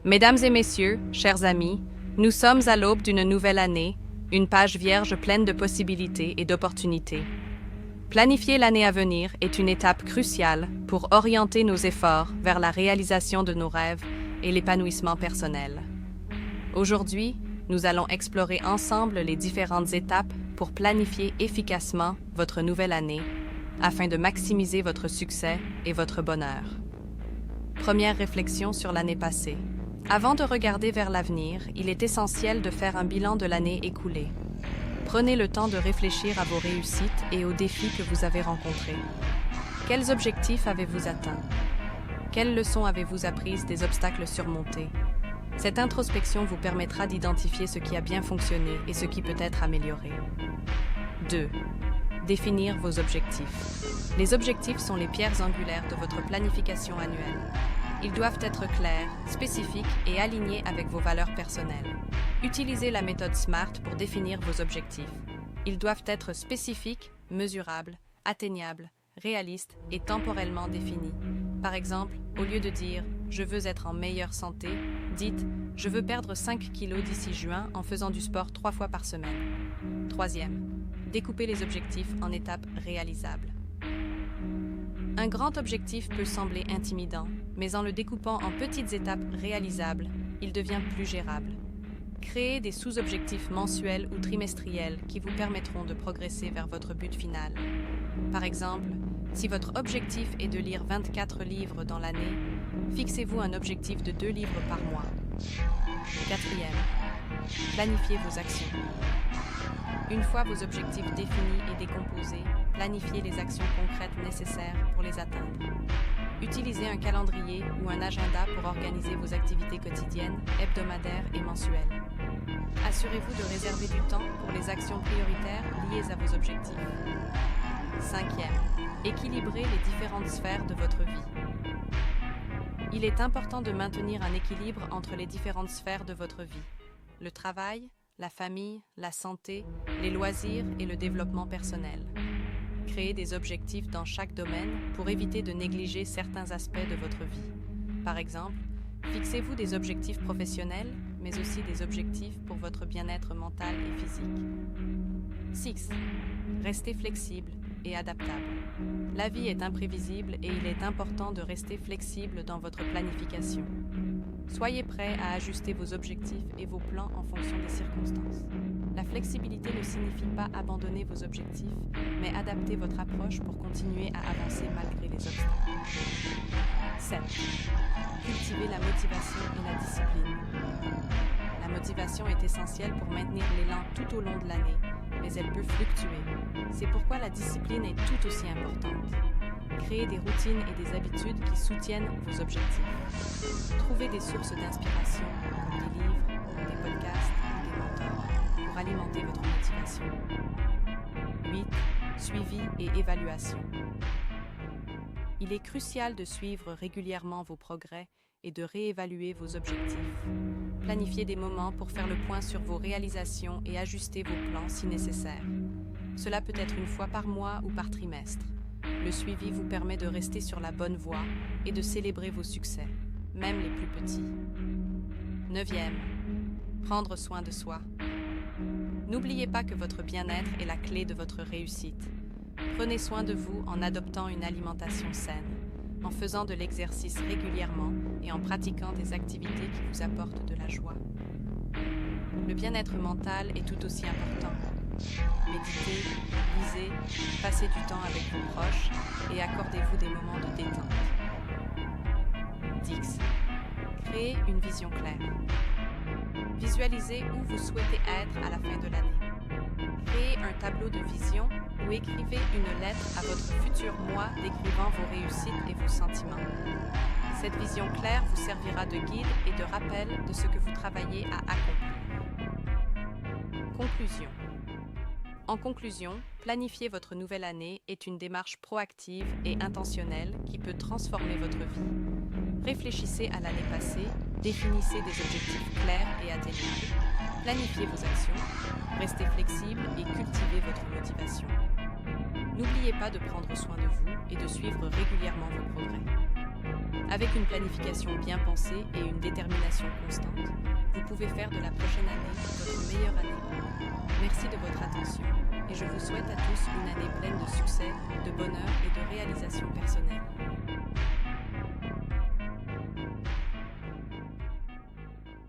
Mesdames et messieurs, chers amis, nous sommes à l'aube d'une nouvelle année, une page vierge pleine de possibilités et d'opportunités. Planifier l'année à venir est une étape cruciale pour orienter nos efforts vers la réalisation de nos rêves et l'épanouissement personnel. Aujourd'hui, nous allons explorer ensemble les différentes étapes pour planifier efficacement votre nouvelle année afin de maximiser votre succès et votre bonheur. Première réflexion sur l'année passée. Avant de regarder vers l'avenir, il est essentiel de faire un bilan de l'année écoulée. Prenez le temps de réfléchir à vos réussites et aux défis que vous avez rencontrés. Quels objectifs avez-vous atteints? Quelles leçons avez-vous apprises des obstacles surmontés? Cette introspection vous permettra d'identifier ce qui a bien fonctionné et ce qui peut être amélioré. 2. Définir vos objectifs. Les objectifs sont les pierres angulaires de votre planification annuelle. Ils doivent être clairs, spécifiques et alignés avec vos valeurs personnelles. Utilisez la méthode SMART pour définir vos objectifs. Ils doivent être spécifiques, mesurables, atteignables, réalistes et temporellement définis. Par exemple, au lieu de dire « je veux être en meilleure santé », dites « je veux perdre 5 kilos d'ici juin en faisant du sport 3 fois par semaine ». 3e, découpez les objectifs en étapes réalisables. Un grand objectif peut sembler intimidant, mais en le découpant en petites étapes réalisables, il devient plus gérable. Créez des sous-objectifs mensuels ou trimestriels qui vous permettront de progresser vers votre but final. Par exemple, si votre objectif est de lire 24 livres dans l'année, fixez-vous un objectif de 2 livres par mois. 4e, planifiez vos actions. Une fois vos objectifs définis et décomposés, planifiez les actions concrètes nécessaires pour les atteindre. Utilisez un calendrier ou un agenda pour organiser vos activités quotidiennes, hebdomadaires et mensuelles. Assurez-vous de réserver du temps pour les actions prioritaires liées à vos objectifs. 5e, équilibrez les différentes sphères de votre vie. Il est important de maintenir un équilibre entre les différentes sphères de votre vie. Le travail, la famille, la santé, les loisirs et le développement personnel. Créez des objectifs dans chaque domaine pour éviter de négliger certains aspects de votre vie. Par exemple, fixez-vous des objectifs professionnels, mais aussi des objectifs pour votre bien-être mental et physique. 6. Restez flexible et adaptable. La vie est imprévisible et il est important de rester flexible dans votre planification. Soyez prêt à ajuster vos objectifs et vos plans en fonction des circonstances. La flexibilité ne signifie pas abandonner vos objectifs, mais adapter votre approche pour continuer à avancer malgré les obstacles. 7. Cultivez la motivation et la discipline. La motivation est essentielle pour maintenir l'élan tout au long de l'année, mais elle peut fluctuer. C'est pourquoi la discipline est tout aussi importante. Créez des routines et des habitudes qui soutiennent vos objectifs. Trouvez des sources d'inspiration, comme des livres, des podcasts ou des mentors, pour alimenter votre motivation. 8. Suivi et évaluation. Il est crucial de suivre régulièrement vos progrès et de réévaluer vos objectifs. Planifiez des moments pour faire le point sur vos réalisations et ajuster vos plans si nécessaire. Cela peut être une fois par mois ou par trimestre. Le suivi vous permet de rester sur la bonne voie et de célébrer vos succès, même les plus petits. 9e, prendre soin de soi. N'oubliez pas que votre bien-être est la clé de votre réussite. Prenez soin de vous en adoptant une alimentation saine, en faisant de l'exercice régulièrement et en pratiquant des activités qui vous apportent de la joie. Le bien-être mental est tout aussi important. Méditez, lisez, passez du temps avec vos proches et accordez-vous des moments de détente. 10. Créez une vision claire. Visualisez où vous souhaitez être à la fin de l'année. Créez un tableau de vision ou écrivez une lettre à votre futur moi décrivant vos réussites et vos sentiments. Cette vision claire vous servira de guide et de rappel de ce que vous travaillez à accomplir. Conclusion. En conclusion, planifier votre nouvelle année est une démarche proactive et intentionnelle qui peut transformer votre vie. Réfléchissez à l'année passée, définissez des objectifs clairs et atteignables, planifiez vos actions, restez flexible et cultivez votre motivation. N'oubliez pas de prendre soin de vous et de suivre régulièrement vos progrès. Avec une planification bien pensée et une détermination constante, vous pouvez faire de la prochaine année votre meilleure année. Merci de votre attention et je vous souhaite à tous une année pleine de succès, de bonheur et de réalisation personnelle.